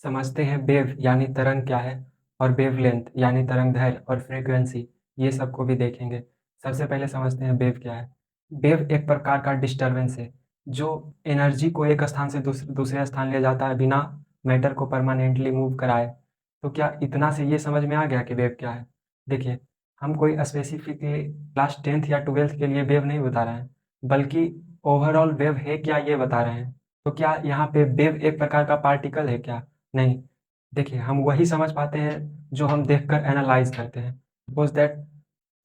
समझते हैं वेव यानी तरंग क्या है और वेवलेंथ यानी तरंग दैर्घ्य और फ्रीक्वेंसी ये सबको भी देखेंगे। सबसे पहले समझते हैं वेव क्या है। वेव एक प्रकार का डिस्टरबेंस है जो एनर्जी को एक स्थान से दूसरे स्थान ले जाता है बिना मैटर को परमानेंटली मूव कराए। तो क्या इतना से ये समझ में आ गया कि वेव क्या है? देखिए, हम कोई स्पेसिफिकली क्लास 10th या 12th के लिए वेव नहीं बता रहे हैं, बल्कि ओवरऑल वेव है क्या ये बता रहे हैं। तो क्या यहाँ पे वेव एक प्रकार का पार्टिकल है क्या? नहीं। देखिए, हम वही समझ पाते हैं जो हम देखकर एनालाइज करते हैं। Suppose that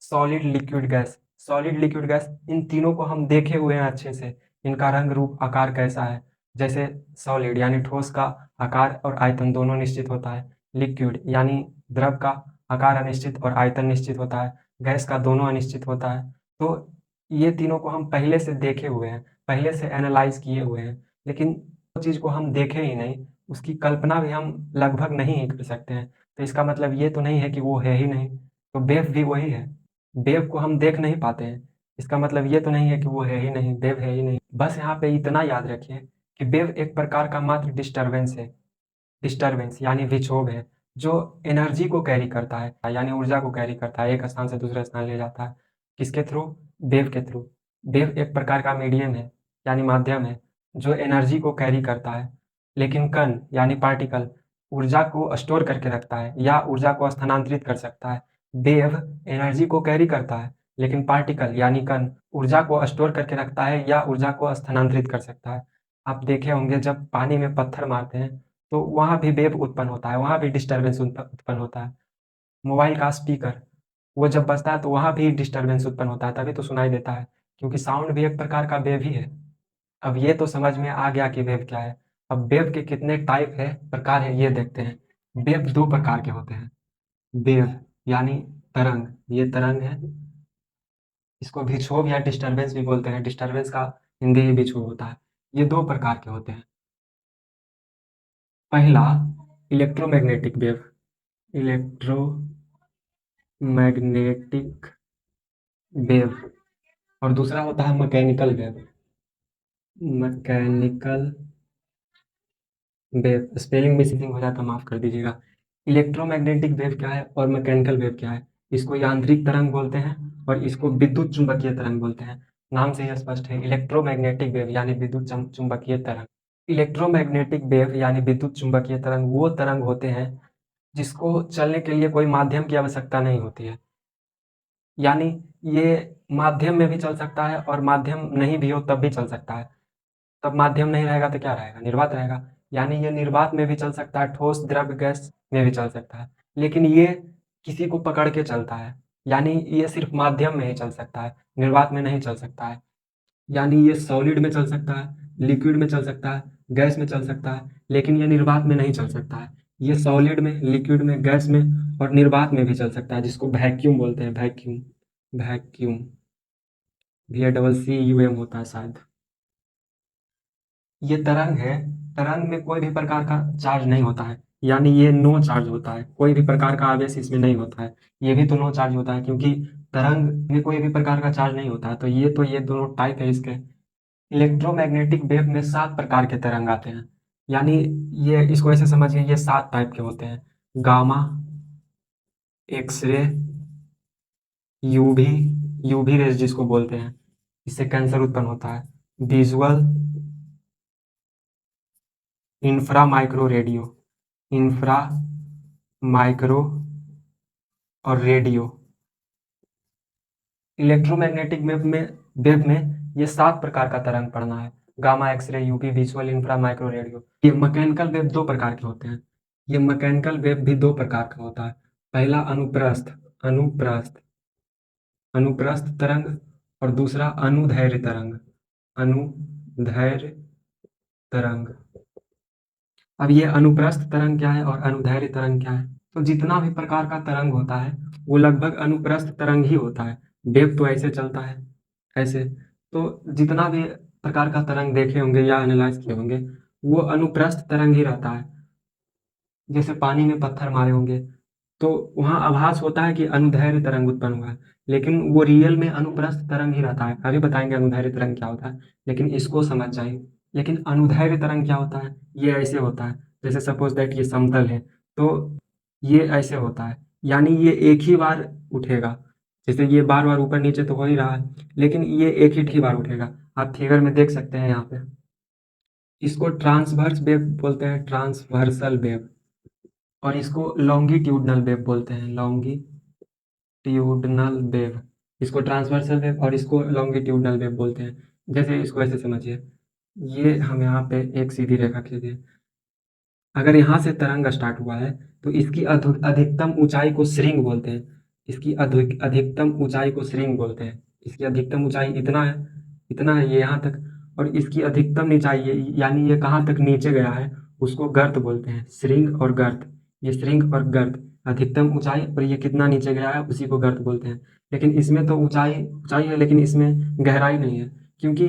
solid liquid gas, solid liquid gas, इन तीनों को हम देखे हुए हैं अच्छे से। इनका रंग रूप आकार कैसा है? जैसे सॉलिड यानी ठोस का आकार और आयतन दोनों निश्चित होता है। लिक्विड यानी द्रव का आकार अनिश्चित और आयतन निश्चित होता है। गैस का दोनों अनिश्चित होता है। तो ये तीनों को हम पहले से देखे हुए हैं, पहले से एनालाइज किए हुए हैं। लेकिन जो चीज़ को हम देखे ही नहीं, उसकी कल्पना भी हम लगभग नहीं ही कर सकते हैं। तो इसका मतलब ये तो नहीं है कि वो है ही नहीं। तो वेव भी वही है। वेव को हम देख नहीं पाते हैं, इसका मतलब ये तो नहीं है कि वो है ही नहीं, वेव है ही नहीं। बस यहाँ पे इतना याद रखिए कि वेव एक प्रकार का मात्र डिस्टरबेंस है। डिस्टर्बेंस यानी विक्षोभ है जो एनर्जी को कैरी करता है, यानी ऊर्जा को कैरी करता है, एक स्थान से दूसरे स्थान ले जाता है। किसके थ्रू? वेव के थ्रू। वेव एक प्रकार का मीडियम है, यानी माध्यम है, जो एनर्जी को कैरी करता है। लेकिन कण यानी पार्टिकल ऊर्जा को स्टोर करके रखता है या ऊर्जा को स्थानांतरित कर सकता है। वेव एनर्जी को कैरी करता है, लेकिन पार्टिकल यानी कण ऊर्जा को स्टोर करके रखता है या ऊर्जा को स्थानांतरित कर सकता है। आप देखे होंगे जब पानी में पत्थर मारते हैं तो वहाँ भी वेव उत्पन्न होता है, वहाँ भी डिस्टर्बेंस उत्पन्न होता है। मोबाइल का स्पीकर, वो जब बजता है तो वहाँ भी डिस्टर्बेंस उत्पन्न होता है, तभी तो सुनाई देता है, क्योंकि साउंड भी एक प्रकार का वेव ही है। अब ये तो समझ में आ गया कि वेव क्या है। अब वेव के कितने टाइप है, प्रकार है, ये देखते हैं। वेव दो प्रकार के होते हैं। वेव यानी तरंग, ये तरंग है। इसको विक्षोभ या डिस्टर्बेंस भी बोलते हैं, डिस्टर्बेंस का हिंदी ही विक्षोभ होता है। ये दो प्रकार के होते हैं। पहला इलेक्ट्रोमैग्नेटिक वेव, इलेक्ट्रोमैग्नेटिक वेव, और दूसरा होता है mechanical wave. Mechanical wave, spelling missing हो जाता, माफ कर दीजिएगा। इलेक्ट्रोमैग्नेटिक वेव क्या है और मैकेनिकल वेव क्या है? इसको यांत्रिक तरंग बोलते हैं और इसको विद्युत चुंबकीय तरंग बोलते हैं। नाम से ही स्पष्ट है, इलेक्ट्रोमैग्नेटिक वेव यानी विद्युत चुंबकीय तरंग। इलेक्ट्रोमैग्नेटिक वेव यानी विद्युत चुंबकीय तरंग वो तरंग होते हैं जिसको चलने के लिए कोई माध्यम की आवश्यकता नहीं होती है। यानी ये माध्यम में भी चल सकता है और माध्यम नहीं भी हो तब भी चल सकता है। तब माध्यम नहीं रहेगा तो क्या रहेगा? निर्वात रहेगा। यानी ये निर्वात में भी चल सकता है, ठोस द्रव्य गैस में भी चल सकता है। लेकिन ये किसी को पकड़ के चलता है, यानी ये सिर्फ माध्यम में ही चल सकता है, निर्वात में नहीं चल सकता है। यानी ये सॉलिड में चल सकता है, लिक्विड में चल सकता है, गैस में चल सकता है, लेकिन ये निर्वात में नहीं चल सकता है। ये सॉलिड में, लिक्विड में, गैस में और निर्वात में भी चल सकता है, जिसको वैक्यूम बोलते हैं। वैक्यूम, वैक्यूम, VACCUM होता है शायद। ये तरंग है। तरंग में कोई भी प्रकार का चार्ज नहीं होता है, यानी ये नो चार्ज होता है, कोई भी प्रकार का आवेश इसमें नहीं होता है। ये भी तो नो चार्ज होता है, क्योंकि तरंग में कोई भी प्रकार का चार्ज नहीं होता है। तो ये दोनों टाइप है इसके। इलेक्ट्रोमैग्नेटिक वेव में 7 प्रकार के तरंग आते हैं। यानी ये, इसको ऐसे समझिए, ये 7 टाइप के होते हैं। Gamma, x ray, UV, UV rays जिसको बोलते हैं, इससे कैंसर उत्पन्न होता है। Visual, infra micro radio, infra micro और रेडियो। इलेक्ट्रोमैग्नेटिक वेव में ये 7 प्रकार का तरंग पड़ना है। Gamma, x ray, UV, visual, infra, micro, radio. ये मैकेनिकल वेव 2 प्रकार के होते हैं। ये मैकेनिकल वेव भी 2 प्रकार का होता है। पहला अनुप्रस्थ, अनुप्रस्थ, अनुप्रस्थ तरंग, और दूसरा अनुदैर्घ्य तरंग, अनुदैर्घ्य तरंग। अब ये अनुप्रस्थ तरंग क्या है और अनुदैर्घ्य तरंग क्या है? तो जितना भी प्रकार का तरंग होता है वो लगभग अनुप्रस्थ तरंग ही होता है। वेव तो ऐसे चलता है, ऐसे। तो जितना भी प्रकार का तरंग देखे होंगे या एनालाइज किए होंगे, वो अनुप्रस्थ तरंग ही रहता है। जैसे पानी में पत्थर मारे होंगे तो वहाँ आभास होता है कि अनुदैर्घ्य तरंग उत्पन्न हुआ है, लेकिन वो रियल में अनुप्रस्थ तरंग ही रहता है। अभी बताएंगे अनुदैर्घ्य तरंग क्या होता है, लेकिन इसको समझ जाइए। लेकिन अनुदैर्घ्य तरंग क्या होता है? ये ऐसे होता है, जैसे सपोज दैट ये समतल है, तो ये ऐसे होता है, यानी ये एक ही बार उठेगा। जैसे ये बार बार ऊपर नीचे तो हो ही रहा है, लेकिन ये एक ही बार उठेगा। आप फिगर में देख सकते हैं यहाँ पे। इसको ट्रांसवर्स वेव बोलते हैं, ट्रांसवर्सल वेव। और इसको लॉन्गिट्यूडनल वेव बोलते हैं, लॉन्गिट्यूडनल वेव। इसको ट्रांसवर्सल वेव और इसको लॉन्गिट्यूडनल वेव बोलते हैं। जैसे इसको ऐसे समझिए, ये हम यहाँ पे एक सीधी रेखा खींचे। अगर यहाँ से तरंग स्टार्ट हुआ है, तो इसकी अधिकतम ऊंचाई को श्रिंग बोलते हैं। इसकी अधिकतम ऊंचाई को श्रिंग बोलते हैं। इसकी अधिकतम ऊंचाई इतना है ये यहाँ तक। और इसकी अधिकतम नीचाई यानी ये कहाँ तक नीचे गया है, उसको गर्त बोलते हैं। श्रिंग और गर्त, ये श्रिंग और गर्त, अधिकतम ऊंचाई और ये कितना नीचे गया है उसी को गर्त बोलते हैं। लेकिन इसमें तो ऊंचाई ऊंचाई है, लेकिन इसमें गहराई नहीं है, क्योंकि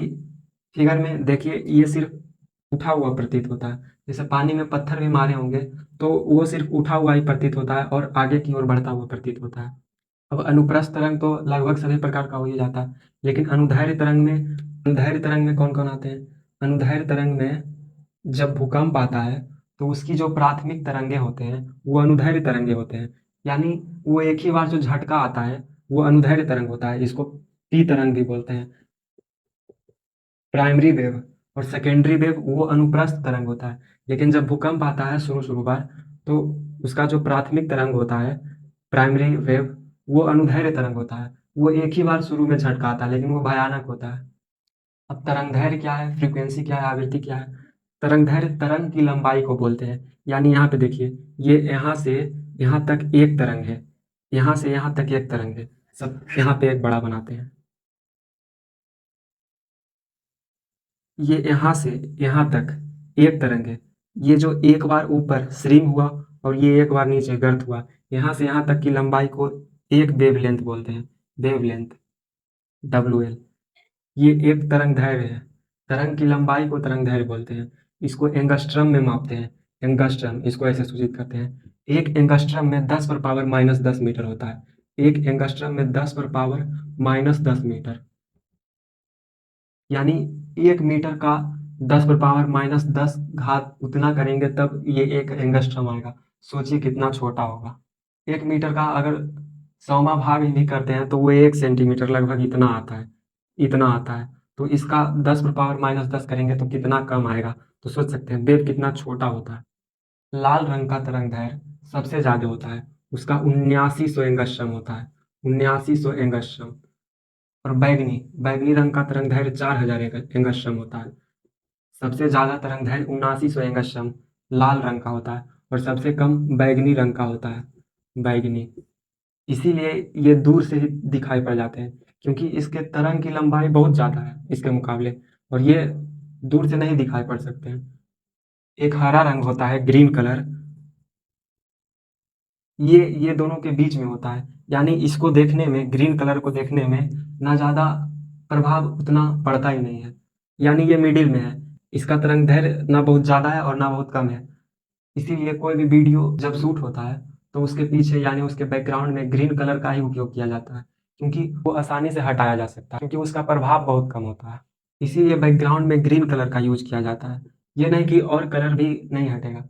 फिगर में देखिए ये सिर्फ उठा हुआ प्रतीत होता है। जैसे पानी में पत्थर भी मारे होंगे, तो वो सिर्फ उठा हुआ ही प्रतीत होता है और आगे की ओर बढ़ता हुआ प्रतीत होता है। अब अनुप्रस्थ तरंग तो लगभग सभी प्रकार का हो ही जाता है, लेकिन अनुदैर्घ्य तरंग में कौन कौन आते हैं? अनुदैर्घ्य तरंग में जब भूकंप आता है, तो उसकी जो प्राथमिक तरंगे होते हैं वो अनुदैर्घ्य तरंगे होते हैं। यानी वो एक ही बार जो झटका आता है वो अनुदैर्घ्य तरंग होता है। इसको पी तरंग भी बोलते हैं, प्राइमरी वेव। और सेकेंडरी वेव वो अनुप्रस्थ तरंग होता है। लेकिन जब भूकंप आता है शुरू बार, तो उसका जो प्राथमिक तरंग होता है, प्राइमरी वेव, वो अनुदैर्घ्य तरंग होता है। वो एक ही बार शुरू में झटका आता है, लेकिन वो भयानक होता है। अब तरंगदैर्घ्य क्या है, फ्रीक्वेंसी क्या है, आवृत्ति क्या है? तरंगदैर्घ्य तरंग की लंबाई को बोलते हैं। यानी यहाँ पे देखिए, ये यहाँ से यहाँ तक एक तरंग है, यहाँ से यहाँ तक एक तरंग है। सब यहाँ पे एक बड़ा बनाते हैं। ये यहाँ से यहाँ तक एक तरंग है। ये जो एक बार ऊपर श्रिंग हुआ और ये एक बार नीचे गर्त हुआ, यहाँ से यहाँ तक की लंबाई को एक वेवलेंथ बोलते हैं। Wavelength, WL। ये एक तरंगदैर्घ्य है। तरंग की लंबाई को तरंगदैर्घ्य बोलते हैं। इसको एंगस्ट्रम में मापते हैं। एंगस्ट्रम, इसको ऐसे सूचित करते हैं। एक एंगस्ट्रम में 10 पर पावर -10 मीटर होता है। एक एंगस्ट्रम में 10 पर पावर -10 मीटर, यानी 1 मीटर का 10 पर पावर -10 घात उतना करेंगे तब ये एक एंगस्ट्रम आएगा। सोचिए कितना छोटा होगा। 1 मीटर का अगर 100वां भाग भी करते हैं तो वो 1 सेंटीमीटर लगभग इतना आता है। तो इसका 10 पर पावर -10 करेंगे तो कितना कम आएगा। तो सोच सकते हैं वेव कितना छोटा होता है। लाल रंग का तरंगदैर्घ्य सबसे ज़्यादा होता है, उसका 7900 एंगस्ट्रम होता है। 7900 एंगस्ट्रम। और बैगनी बैगनी रंग का तरंगदैर्घ्य 4000 एंगस्ट्रम होता है। सबसे ज़्यादा तरंगदैर्घ्य 7900 एंगस्ट्रम लाल रंग का होता है, और सबसे कम बैगनी रंग का होता है, बैगनी। इसीलिए ये दूर से ही दिखाई पड़ जाते हैं, क्योंकि इसके तरंग की लंबाई बहुत ज़्यादा है इसके मुकाबले, और ये दूर से नहीं दिखाई पड़ सकते हैं। एक हरा रंग होता है, ग्रीन कलर, ये दोनों के बीच में होता है। यानी इसको देखने में, ग्रीन कलर को देखने में ना ज़्यादा प्रभाव उतना पड़ता ही नहीं है, यानी ये मिडिल में है। इसका तरंगदैर्घ्य ना बहुत ज़्यादा है और ना बहुत कम है। इसीलिए कोई भी वीडियो जब शूट होता है, तो उसके पीछे यानी उसके बैकग्राउंड में ग्रीन कलर का ही उपयोग किया जाता है, क्योंकि वो आसानी से हटाया जा सकता है, क्योंकि उसका प्रभाव बहुत कम होता है। इसीलिए बैकग्राउंड में ग्रीन कलर का यूज किया जाता है। ये नहीं कि और कलर भी नहीं हटेगा,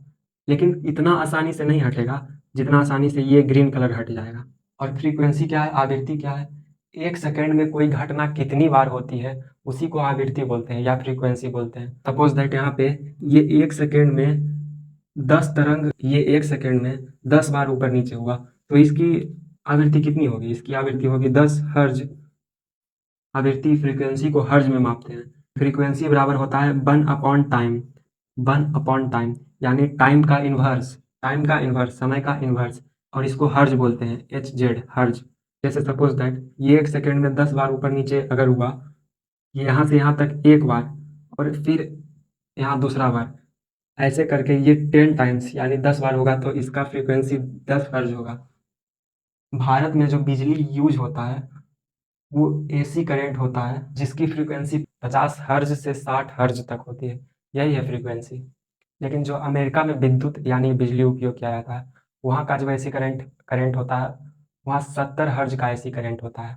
लेकिन इतना आसानी से नहीं हटेगा जितना आसानी से ये ग्रीन कलर हट जाएगा। और फ्रीक्वेंसी क्या है, आवृत्ति क्या है? 1 सेकंड में कोई घटना कितनी बार होती है, उसी को आवृत्ति बोलते हैं या फ्रीक्वेंसी बोलते हैं। सपोज दैट यहाँ पे ये 1 सेकंड में 10 तरंग, ये 1 सेकंड में 10 बार ऊपर नीचे हुआ, तो इसकी आवृत्ति कितनी होगी? इसकी आवृत्ति होगी 10 हर्ज। आवृत्ति फ्रीक्वेंसी को हर्ज में मापते हैं। फ्रीक्वेंसी बराबर होता है 1/टाइम। 1/टाइम, यानी टाइम का इन्वर्स, समय का इन्वर्स। और इसको हर्ज बोलते हैं, HZ, हर्ज। जैसे सपोज दैट ये 1 सेकंड में 10 बार ऊपर नीचे अगर हुआ, ये यहाँ से यहाँ तक एक बार, और फिर यहाँ दूसरा बार, ऐसे करके ये 10 टाइम्स यानी 10 बार होगा, तो इसका फ्रीक्वेंसी 10 हर्ज होगा। भारत में जो बिजली यूज होता है वो AC करंट होता है, जिसकी फ्रीक्वेंसी 50 हर्ज से 60 हर्ज तक होती है। यही है फ्रीक्वेंसी। लेकिन जो अमेरिका में विद्युत यानी बिजली उपयोग किया जाता है, वहाँ का जो AC करंट करंट होता है, वहाँ 70 हर्ज का AC करंट होता है।